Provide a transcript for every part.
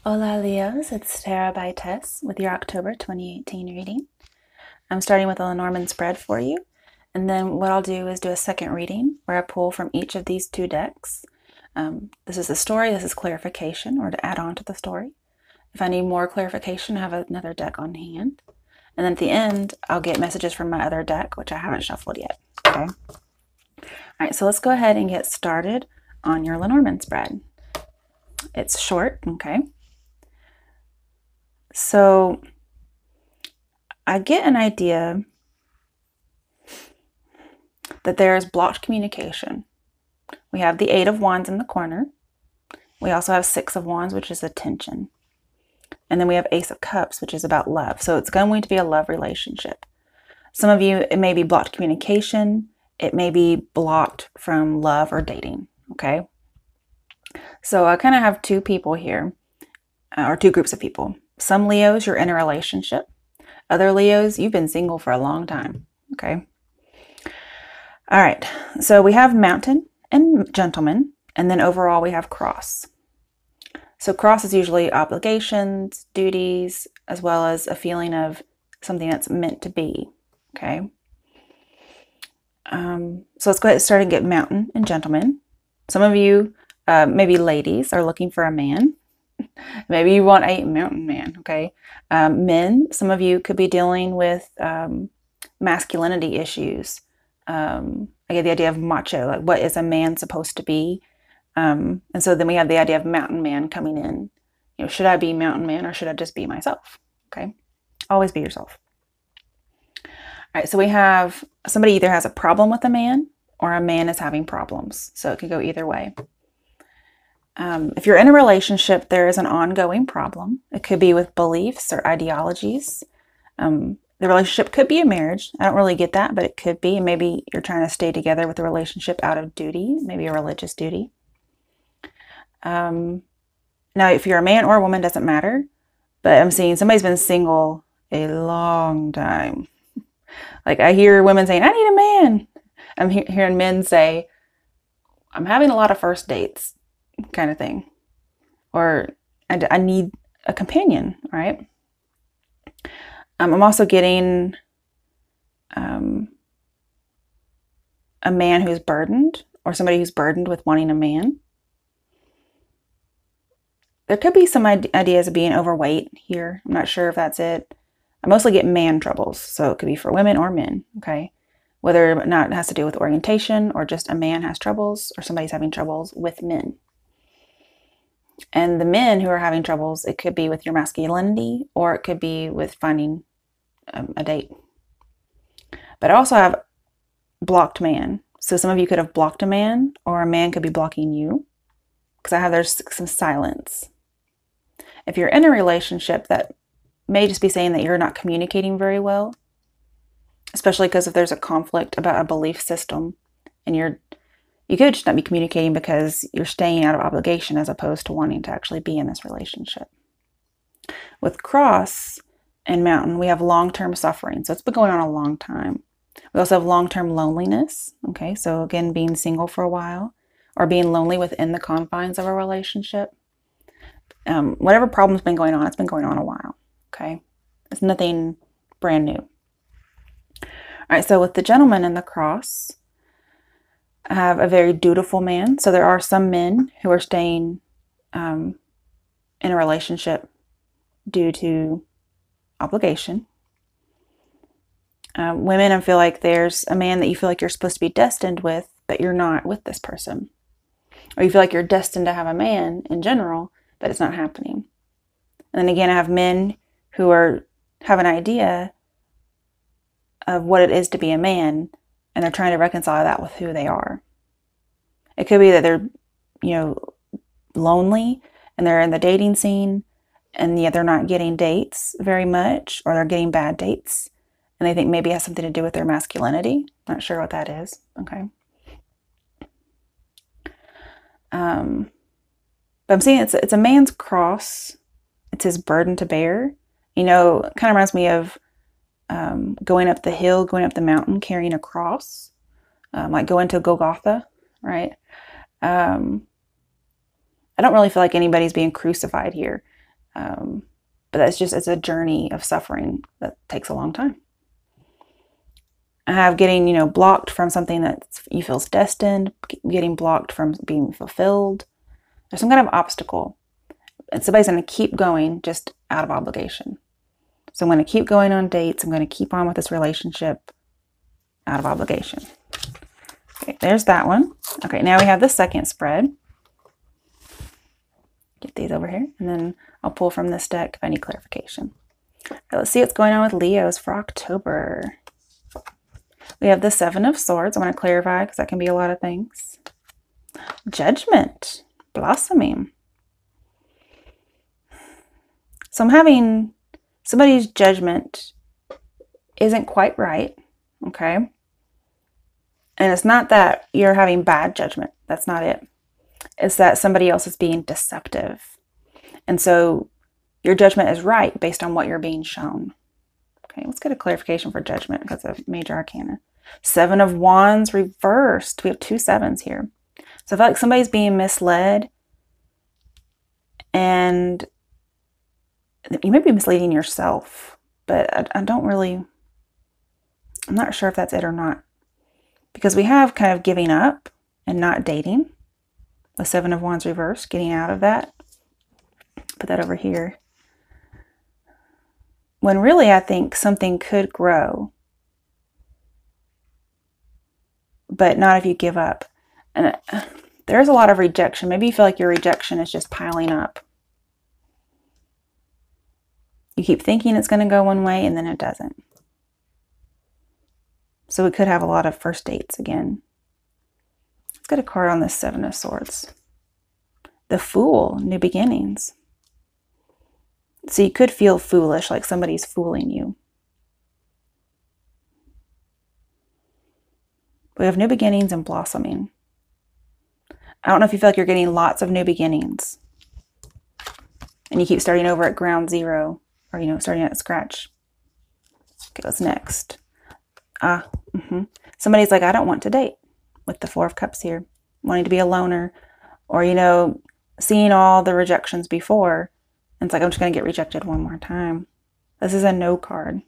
Hola Leos, it's Tara by Tess with your October 2018 reading. I'm starting with a Lenormand spread for you, and then what I'll do is do a second reading where I pull from each of these two decks. This is the story, this is clarification, or to add on to the story. If I need more clarification, I have another deck on hand. And then at the end, I'll get messages from my other deck, which I haven't shuffled yet. Okay. All right, so let's go ahead and get started on your Lenormand spread. It's short, okay? So I get an idea that there is blocked communication. We have the Eight of Wands in the corner. We also have Six of Wands, which is attention. And then we have Ace of Cups, which is about love. So it's going to be a love relationship. Some of you, it may be blocked communication. It may be blocked from love or dating, okay? So I kind of have two people here, or two groups of people. Some Leos, you're in a relationship. Other Leos, you've been single for a long time, okay? All right, so we have Mountain and Gentleman, and then overall we have Cross. So Cross is usually obligations, duties, as well as a feeling of something that's meant to be, okay? So let's go ahead and start and get Mountain and Gentleman. Some of you, maybe ladies, are looking for a man. Maybe you want a mountain man, okay? Men, some of you could be dealing with masculinity issues. I get the idea of macho, like what is a man supposed to be? And so then we have the idea of mountain man coming in. You know, should I be mountain man or should I just be myself? Okay, always be yourself. All right, so we have somebody either has a problem with a man or a man is having problems. So it could go either way. If you're in a relationship, there is an ongoing problem. It could be with beliefs or ideologies. The relationship could be a marriage. I don't really get that, but it could be. Maybe you're trying to stay together with the relationship out of duty, maybe a religious duty. Now, if you're a man or a woman, doesn't matter. But I'm seeing somebody's been single a long time. Like I hear women saying, I need a man. I'm hearing men say, I'm having a lot of first dates, kind of thing. Or I need a companion, right? I'm also getting a man who's burdened, or somebody who's burdened with wanting a man. There could be some ideas of being overweight here. I'm not sure if that's it. I mostly get man troubles, so it could be for women or men, okay? Whether or not it has to do with orientation or just a man has troubles or somebody's having troubles with men. And the men who are having troubles, it could be with your masculinity or it could be with finding a date. But I also have blocked man. So some of you could have blocked a man or a man could be blocking you because I have there's some silence. If you're in a relationship, that may just be saying that you're not communicating very well, especially because if there's a conflict about a belief system and you could just not be communicating because you're staying out of obligation as opposed to wanting to actually be in this relationship. With Cross and Mountain, we have long-term suffering. So it's been going on a long time. We also have long-term loneliness. Okay, so again, being single for a while or being lonely within the confines of a relationship. Whatever problem's been going on, it's been going on a while. Okay, it's nothing brand new. All right, so with the Gentleman and the Cross, I have a very dutiful man. So there are some men who are staying in a relationship due to obligation. Women, I feel like there's a man that you feel like you're supposed to be destined with, but you're not with this person. Or you feel like you're destined to have a man in general, but it's not happening. And then again, I have men who have an idea of what it is to be a man, and they're trying to reconcile that with who they are. It could be that they're, lonely and they're in the dating scene and yet they're not getting dates very much, or they're getting bad dates. And they think maybe it has something to do with their masculinity. Not sure what that is. Okay. But I'm seeing it's a man's cross. It's his burden to bear. It kind of reminds me of going up the hill, going up the mountain, carrying a cross, like going to Golgotha, right? I don't really feel like anybody's being crucified here. But that's just, it's a journey of suffering that takes a long time. I have getting, blocked from something that you feel is destined, getting blocked from being fulfilled. There's some kind of obstacle. And somebody's going to keep going just out of obligation. So I'm going to keep going on dates. I'm going to keep on with this relationship out of obligation. Okay, there's that one. Okay, now we have the second spread. Get these over here, and then I'll pull from this deck if I need clarification. Okay, let's see what's going on with Leos for October. We have the Seven of Swords. I want to clarify because that can be a lot of things. Judgment, blossoming. So I'm having somebody's judgment isn't quite right, okay? And it's not that you're having bad judgment. That's not it. It's that somebody else is being deceptive. And so your judgment is right based on what you're being shown. Okay, let's get a clarification for judgment because of major arcana. Seven of Wands reversed. We have 2 sevens here. So I feel like somebody's being misled, and you may be misleading yourself, but I'm not sure if that's it or not. Because we have kind of giving up and not dating. The Seven of Wands reversed, getting out of that. Put that over here. When really I think something could grow, but not if you give up. And there's a lot of rejection. Maybe you feel like your rejection is just piling up. You keep thinking it's going to go one way and then it doesn't. So we could have a lot of first dates again. Let's get a card on this Seven of Swords. The Fool, new beginnings. So you could feel foolish, like somebody's fooling you. We have new beginnings and blossoming. I don't know if you feel like you're getting lots of new beginnings and you keep starting over at ground zero, or, starting at scratch. Okay, what's next? Somebody's like, I don't want to date, with the Four of Cups here, wanting to be a loner, or, seeing all the rejections before. And it's like, I'm just going to get rejected one more time. This is a no card.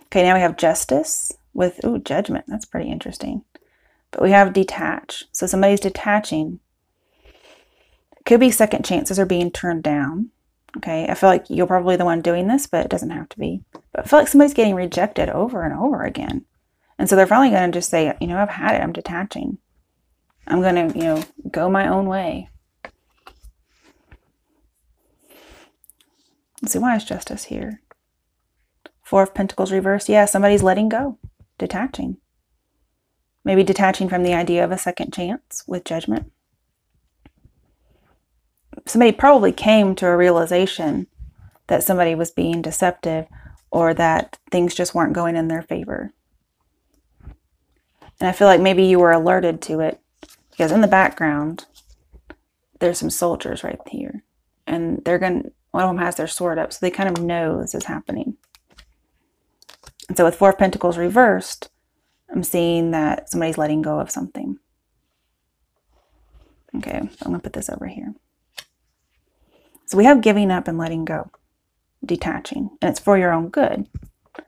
Okay, now we have Justice with, Judgment. That's pretty interesting. But we have detach. So somebody's detaching. It could be second chances are being turned down. Okay, I feel like you're probably the one doing this, but it doesn't have to be. But I feel like somebody's getting rejected over and over again. And so they're finally going to just say, I've had it. I'm detaching. I'm going to, go my own way. Let's see, why is Justice here? Four of Pentacles reversed. Yeah, somebody's letting go, detaching. Maybe detaching from the idea of a second chance with Judgment. Somebody probably came to a realization that somebody was being deceptive, or that things just weren't going in their favor. And I feel like maybe you were alerted to it, because in the background, there's some soldiers right here. And one of them has their sword up, so they kind of know this is happening. And so with Four of Pentacles reversed, I'm seeing that somebody's letting go of something. Okay, I'm going to put this over here. So we have giving up and letting go, detaching, and it's for your own good.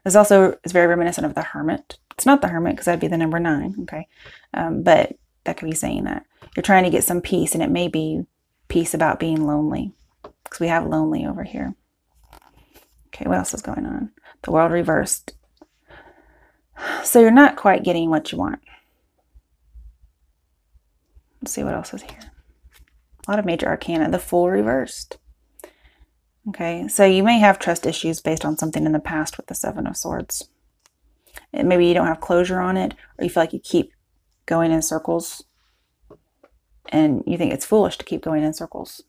This also is very reminiscent of the Hermit. It's not the Hermit because that'd be the number 9, okay? But that could be saying that. You're trying to get some peace, and it may be peace about being lonely, because we have lonely over here. Okay, what else is going on? The World reversed. So you're not quite getting what you want. Let's see what else is here. A lot of major arcana. The Fool reversed. Okay, so you may have trust issues based on something in the past with the Seven of Swords. Maybe you don't have closure on it, or you feel like you keep going in circles, and you think it's foolish to keep going in circles.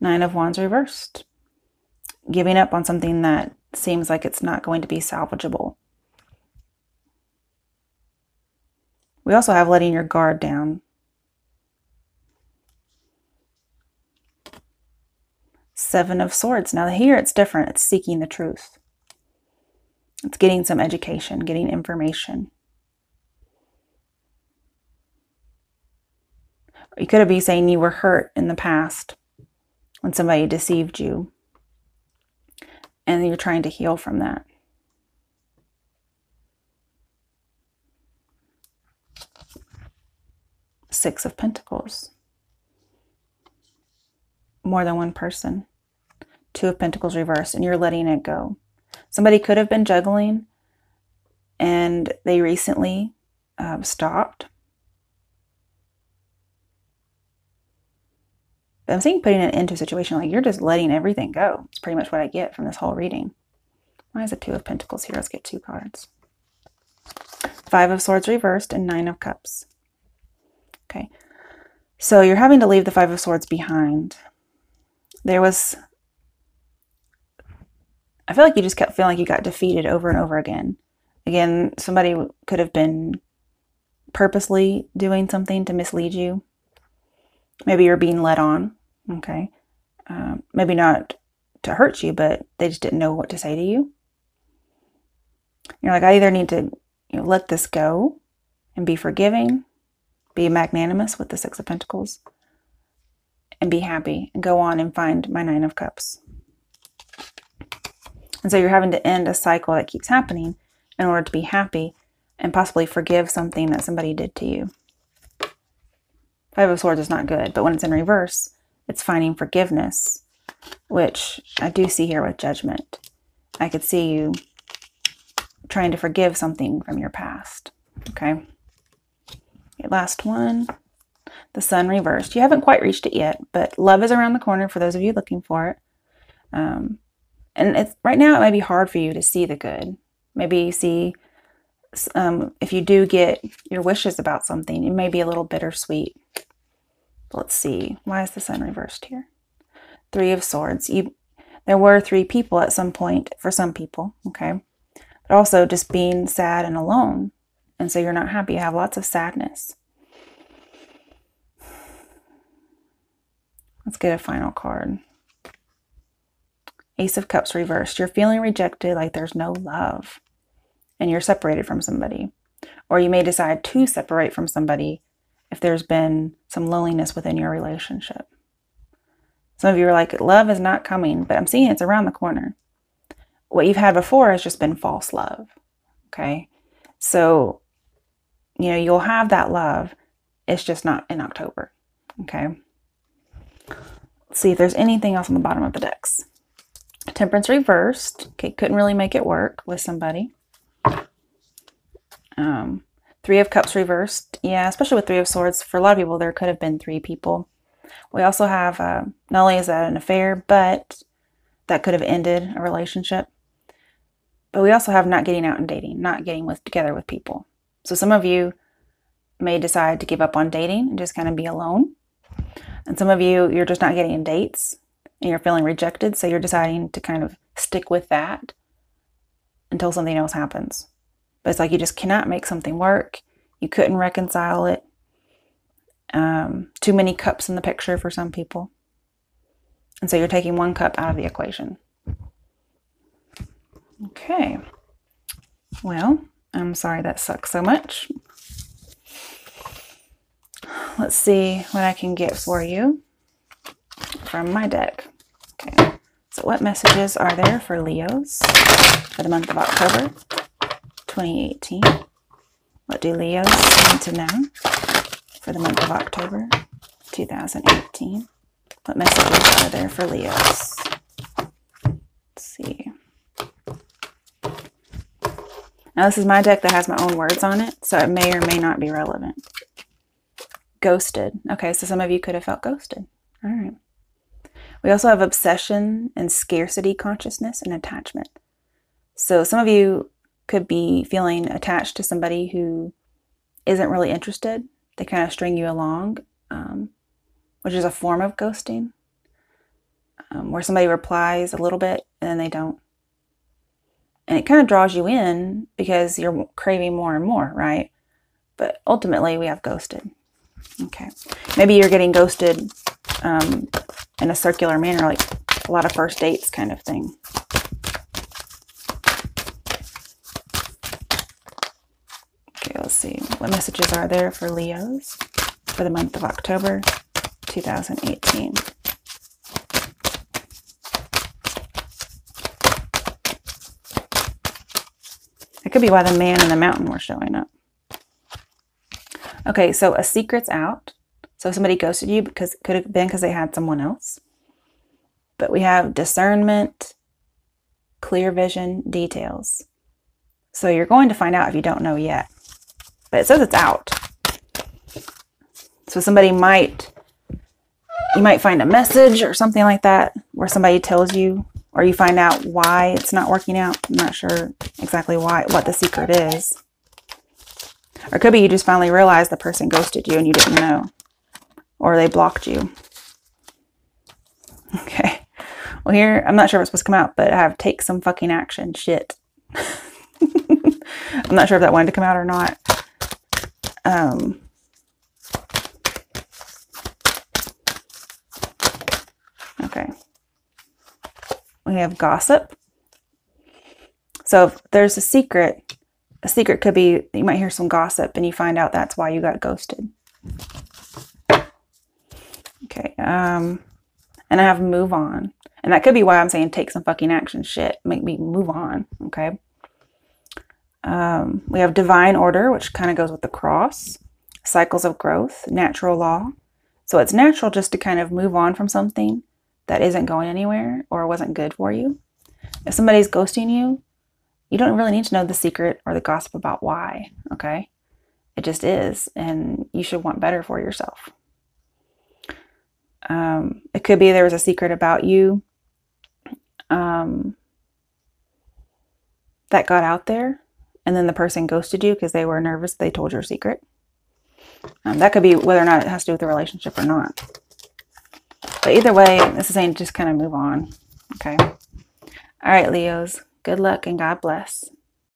Nine of Wands reversed. Giving up on something that seems like it's not going to be salvageable. We also have letting your guard down. Seven of Swords. Now here it's different. It's seeking the truth. It's getting some education, getting information. You could be saying you were hurt in the past when somebody deceived you, and you're trying to heal from that. Six of Pentacles. More than one person. Two of Pentacles reversed, and you're letting it go. Somebody could have been juggling, and they recently stopped. But I'm seeing putting it into a situation like you're just letting everything go. It's pretty much what I get from this whole reading. Why is the Two of Pentacles here? Let's get 2 cards. Five of Swords reversed and 9 of Cups. Okay, so you're having to leave the Five of Swords behind. I feel like you just kept feeling like you got defeated over and over again. Again, somebody could have been purposely doing something to mislead you. Maybe you're being led on, okay? Maybe not to hurt you, but they just didn't know what to say to you. You're like, I either need to let this go and be forgiving, be magnanimous with the Six of Pentacles, and be happy and go on and find my Nine of Cups. And so you're having to end a cycle that keeps happening in order to be happy and possibly forgive something that somebody did to you. Five of Swords is not good, but when it's in reverse, it's finding forgiveness, which I do see here with Judgment. I could see you trying to forgive something from your past. Okay. Okay, last one. The Sun reversed. You haven't quite reached it yet, but love is around the corner for those of you looking for it. And right now it might be hard for you to see the good. Maybe see if you do get your wishes about something, it may be a little bittersweet. Let's see. Why is the Sun reversed here? Three of Swords. There were 3 people at some point for some people, okay? But also just being sad and alone. And so you're not happy. You have lots of sadness. Let's get a final card. Ace of Cups reversed. You're feeling rejected, like there's no love. And you're separated from somebody. Or you may decide to separate from somebody if there's been some loneliness within your relationship. Some of you are like, love is not coming, but I'm seeing it's around the corner. What you've had before has just been false love, okay? So, you'll have that love. It's just not in October, okay? Let's see if there's anything else on the bottom of the decks. Temperance reversed. Okay, couldn't really make it work with somebody. Three of Cups reversed. Yeah, especially with Three of Swords. For a lot of people, there could have been 3 people. We also have, not only is that an affair, but that could have ended a relationship. But we also have not getting out and dating, not getting together with people. So some of you may decide to give up on dating and just kind of be alone. And some of you, you're just not getting dates and you're feeling rejected. So you're deciding to kind of stick with that until something else happens. But it's like you just cannot make something work. You couldn't reconcile it. Too many cups in the picture for some people. And so you're taking 1 cup out of the equation. Okay. Well, I'm sorry that sucks so much. Let's see what I can get for you from my deck. Okay. So what messages are there for Leos for the month of October 2018? What do Leos need to know for the month of October 2018? What messages are there for Leos? Let's see. Now this is my deck that has my own words on it, so it may or may not be relevant. Ghosted. Okay, so some of you could have felt ghosted. All right. We also have obsession and scarcity consciousness and attachment. So some of you could be feeling attached to somebody who isn't really interested. They kind of string you along, which is a form of ghosting, where somebody replies a little bit and then they don't. And it kind of draws you in because you're craving more and more, right? But ultimately, we have ghosted. Okay. Maybe you're getting ghosted in a circular manner, like a lot of first dates kind of thing. Okay, let's see. What messages are there for Leos for the month of October 2018. It could be why the man in the mountain were showing up. Okay, so a secret's out. So somebody ghosted you because it could have been because they had someone else. But we have discernment, clear vision, details. So you're going to find out if you don't know yet. But it says it's out. So you might find a message or something like that where somebody tells you, or you find out why it's not working out. I'm not sure exactly what the secret is. Or it could be you just finally realized the person ghosted you and you didn't know. Or they blocked you. Okay. Well, here, I'm not sure if it's supposed to come out, but I have take some fucking action. Shit. I'm not sure if that wanted to come out or not. Okay. We have gossip. So if there's a secret could be, you might hear some gossip and you find out that's why you got ghosted. Okay. And I have move on. And that could be why I'm saying take some fucking action. Shit. Make me move on. Okay. We have divine order, which kind of goes with the cross. Cycles of growth. Natural law. So it's natural just to kind of move on from something that isn't going anywhere or wasn't good for you. If somebody's ghosting you, you don't really need to know the secret or the gossip about why. Okay. It just is. And you should want better for yourself. It could be there was a secret about you that got out there, and then the person ghosted you because they were nervous they told your secret. That could be whether or not it has to do with the relationship or not. But either way, this is saying just kind of move on. Okay. All right, Leos. Good luck and God bless.